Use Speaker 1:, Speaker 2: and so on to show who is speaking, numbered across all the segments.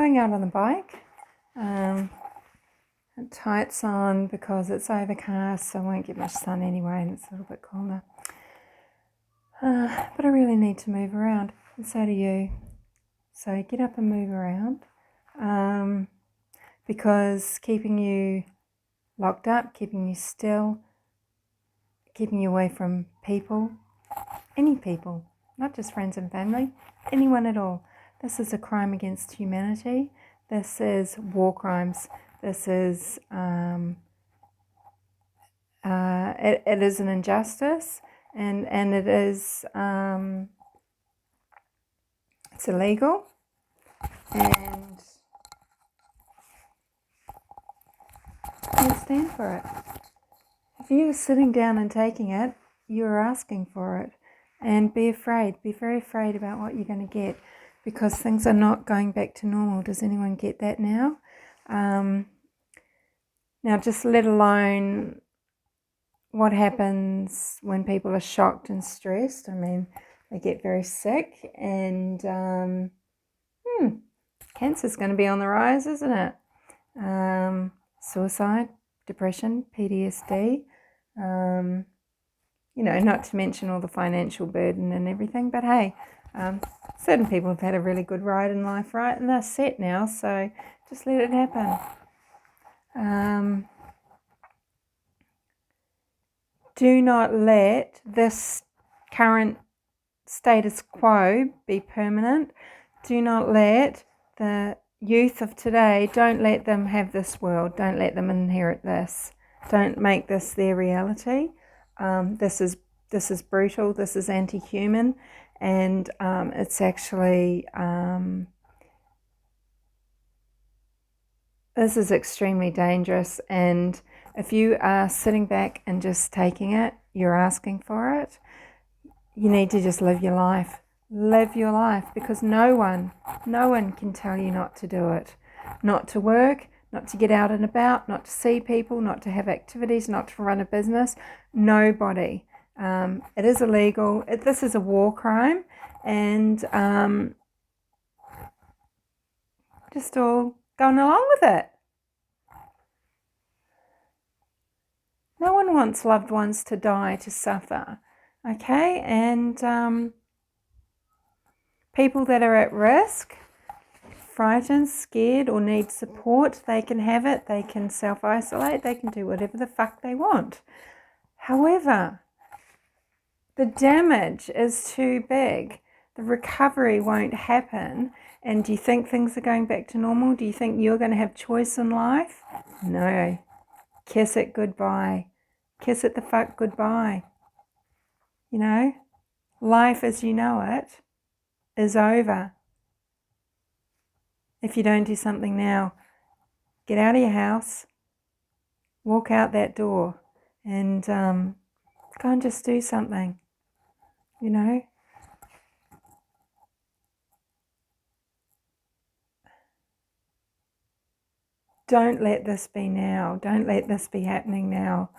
Speaker 1: going out on the bike. Tights on because it's overcast, so I won't get much sun anyway, and it's a little bit colder. But I really need to move around, and so do you. So get up and move around, because keeping you locked up, keeping you still, keeping you away from people, any people, not just friends and family, anyone at all. This is a crime against humanity. This is war crimes. This is, it is an injustice, and it is, it's illegal, and you stand for it. If you're sitting down and taking it, you're asking for it, and be afraid, be very afraid about what you're going to get, because things are not going back to normal. Does anyone get that now? Now, just let alone what happens when people are shocked and stressed. I mean, they get very sick, and cancer's going to be on the rise, isn't it? Suicide, depression, PTSD, not to mention all the financial burden and everything. But hey, certain people have had a really good ride in life, right? And they're set now, so just let it happen. Do not let this current status quo be permanent. Do not let the youth of today, don't let them have this world. Don't let them inherit this. Don't make this their reality. This is brutal. This is anti-human, and it's actually this is extremely dangerous. And if you are sitting back and just taking it, you're asking for it. You need to just live your life. Live your life, because no one can tell you not to do it. Not to work, not to get out and about, not to see people, not to have activities, not to run a business. Nobody. It is illegal. This is a war crime, and just all going along with it. No one wants loved ones to die, to suffer, okay? And people that are at risk, frightened, scared, or need support, they can have it. They can self-isolate. They can do whatever the fuck they want. However, the damage is too big. The recovery won't happen. And do you think things are going back to normal? Do you think you're going to have choice in life? No. Kiss it goodbye. Kiss it the fuck goodbye. Life as you know it is over. If you don't do something now, get out of your house, walk out that door, and go and just do something, Don't let this be now. Don't let this be happening now.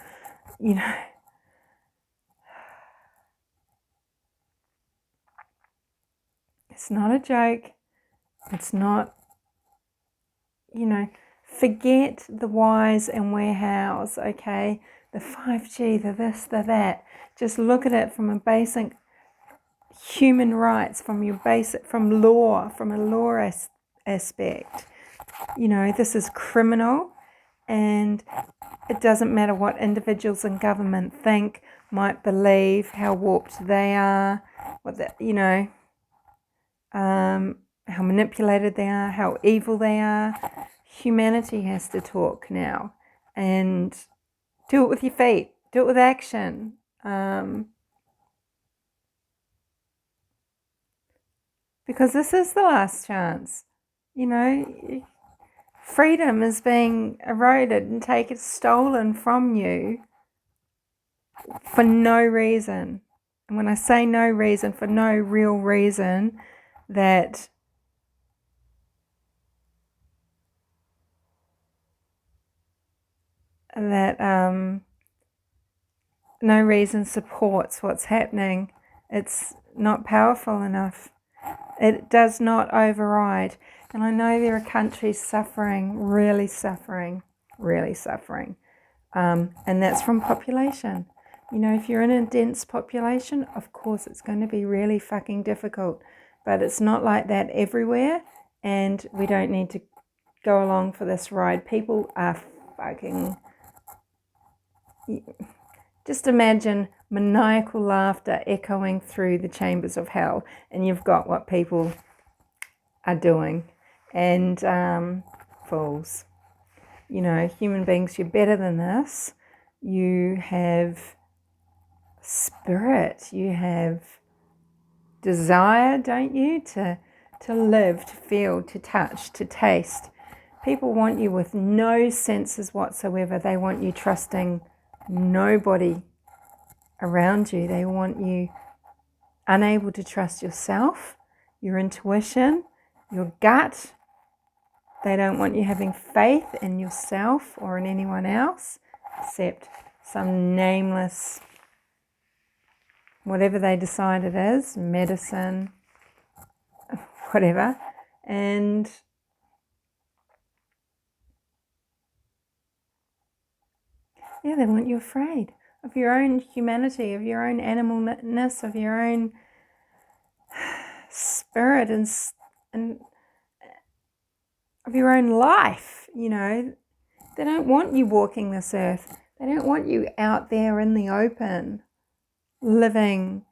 Speaker 1: It's not a joke. It's not, forget the whys and wherehows, okay? The 5G, the this, the that. Just look at it from a basic human rights, from law, from a law aspect. This is criminal, and it doesn't matter what individuals in government think, might believe, how warped they are, how manipulated they are, how evil they are. Humanity has to talk now, and do it with your feet, do it with action. Because this is the last chance. Freedom is being eroded and stolen from you for no reason. And when I say no reason, for no real reason, that no reason supports what's happening. It's not powerful enough. It does not override. And I know there are countries suffering, really suffering, really suffering. And that's from population. You know, if you're in a dense population, of course it's going to be really fucking difficult. But it's not like that everywhere. And we don't need to go along for this ride. People are fucking... Just imagine maniacal laughter echoing through the chambers of hell. And you've got what people are doing. And fools. You know, human beings, you're better than this. You have spirit, you have desire, don't you, to live, to feel, to touch, to taste. People want you with no senses whatsoever. They want you trusting nobody around you. They want you unable to trust yourself, your intuition, your gut. They don't want you having faith in yourself or in anyone else except some nameless, whatever they decide it is, medicine, whatever. And yeah, they want you afraid of your own humanity, of your own animalness, of your own spirit and of your own life. You know, they don't want you walking this earth. They don't want you out there in the open living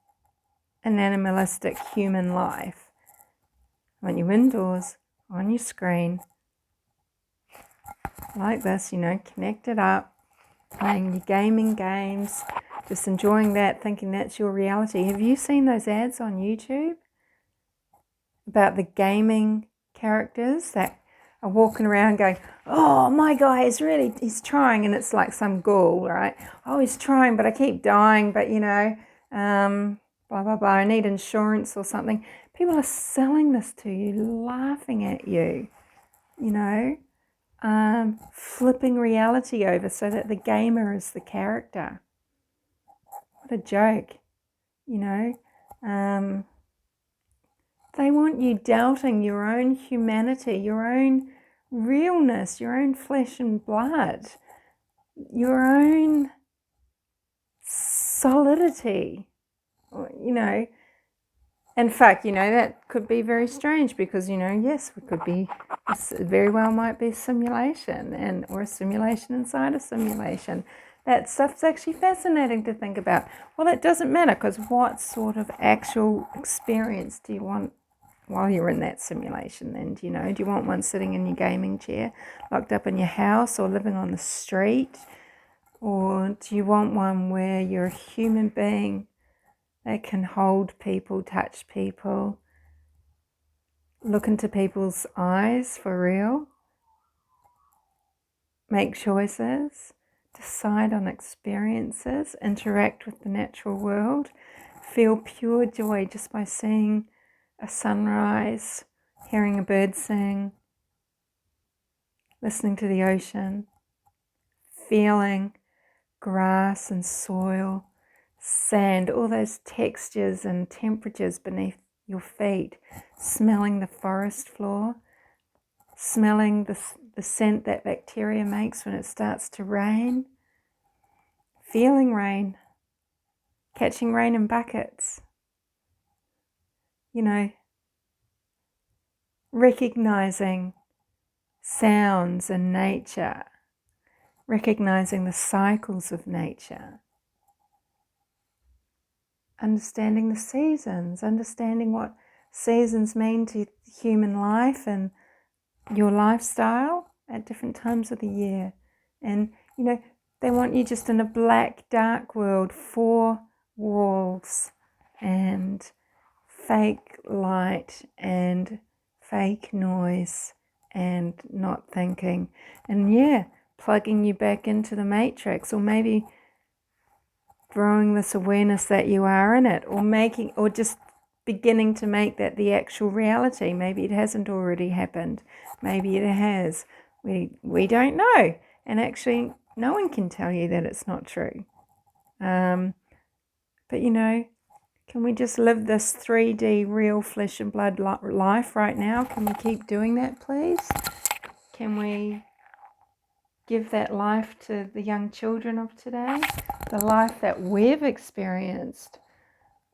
Speaker 1: an animalistic human life. They want you indoors on your screen like this, you know, connected up, playing your gaming games, just enjoying that, thinking that's your reality. Have you seen those ads on YouTube about the gaming characters that are walking around going, oh, my guy is really, he's trying, and it's like some ghoul, right? Oh, he's trying, but I keep dying, but you know, blah, blah, blah, I need insurance or something. People are selling this to you, laughing at you, you know, flipping reality over so that the gamer is the character. What a joke, you know. They want you doubting your own humanity, your own realness, your own flesh and blood, your own solidity, you know. In fact, you know, that could be very strange because, you know, yes, we could be, this very well might be a simulation or a simulation inside a simulation. That stuff's actually fascinating to think about. Well, it doesn't matter because what sort of actual experience do you want while you're in that simulation? And, you know, do you want one sitting in your gaming chair, locked up in your house or living on the street? Or do you want one where you're a human being that can hold people, touch people, look into people's eyes for real, make choices, decide on experiences, interact with the natural world, feel pure joy just by seeing a sunrise, hearing a bird sing, listening to the ocean, feeling grass and soil, sand, all those textures and temperatures beneath your feet, smelling the forest floor, smelling the scent that bacteria makes when it starts to rain, feeling rain, catching rain in buckets, you know, recognizing sounds in nature, recognizing the cycles of nature, understanding the seasons, understanding what seasons mean to human life and your lifestyle at different times of the year. And, you know, they want you just in a black, dark world, 4 walls and fake light and fake noise and not thinking. And yeah, plugging you back into the matrix, or maybe growing this awareness that you are in it, or just beginning to make that the actual reality. Maybe it hasn't already happened. Maybe it has. We don't know. And actually, no one can tell you that it's not true. But, you know, Can we just live this 3D real flesh and blood life right now? Can we keep doing that, please? Can we give that life to the young children of today? The life that we've experienced,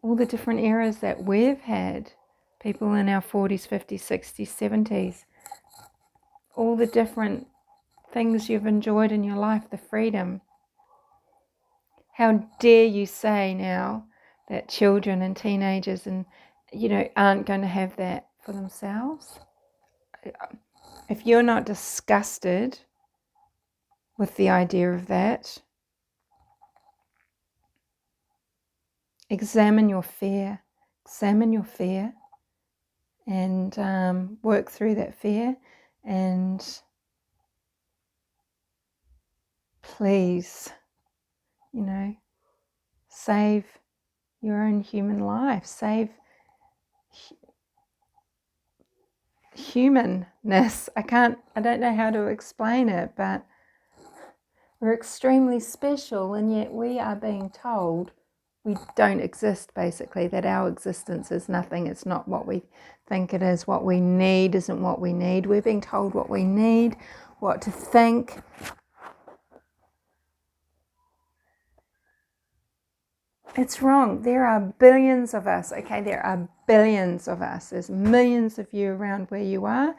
Speaker 1: all the different eras that we've had, people in our 40s, 50s, 60s, 70s, all the different things you've enjoyed in your life, the freedom. How dare you say now that children and teenagers and, aren't going to have that for themselves? If you're not disgusted with the idea of that, examine your fear. Examine your fear and work through that fear, and please, save your own human life, save humanness. I don't know how to explain it, but we're extremely special, and yet we are being told we don't exist, basically, that our existence is nothing. It's not what we think it is. What we need isn't what we need. We're being told what we need, what to think. It's wrong. There are billions of us, okay? There are billions of us. There's millions of you around where you are.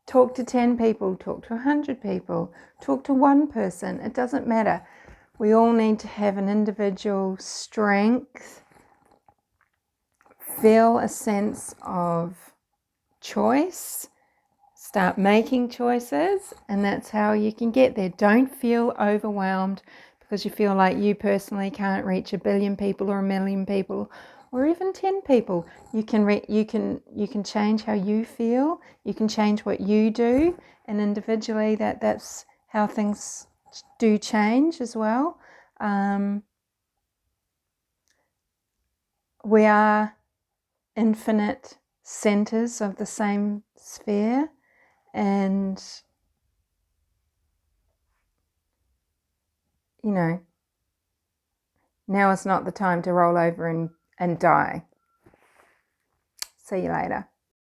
Speaker 1: Talk to 10 people, talk to 100 people, talk to one person. It doesn't matter. We all need to have an individual strength, feel a sense of choice, start making choices, and that's how you can get there. Don't feel overwhelmed because you feel like you personally can't reach 1 billion people or 1 million people or even 10 people. You can change how you feel. You can change what you do, and individually that's how things do change as well. We are infinite centers of the same sphere, and now is not the time to roll over and die. See you later.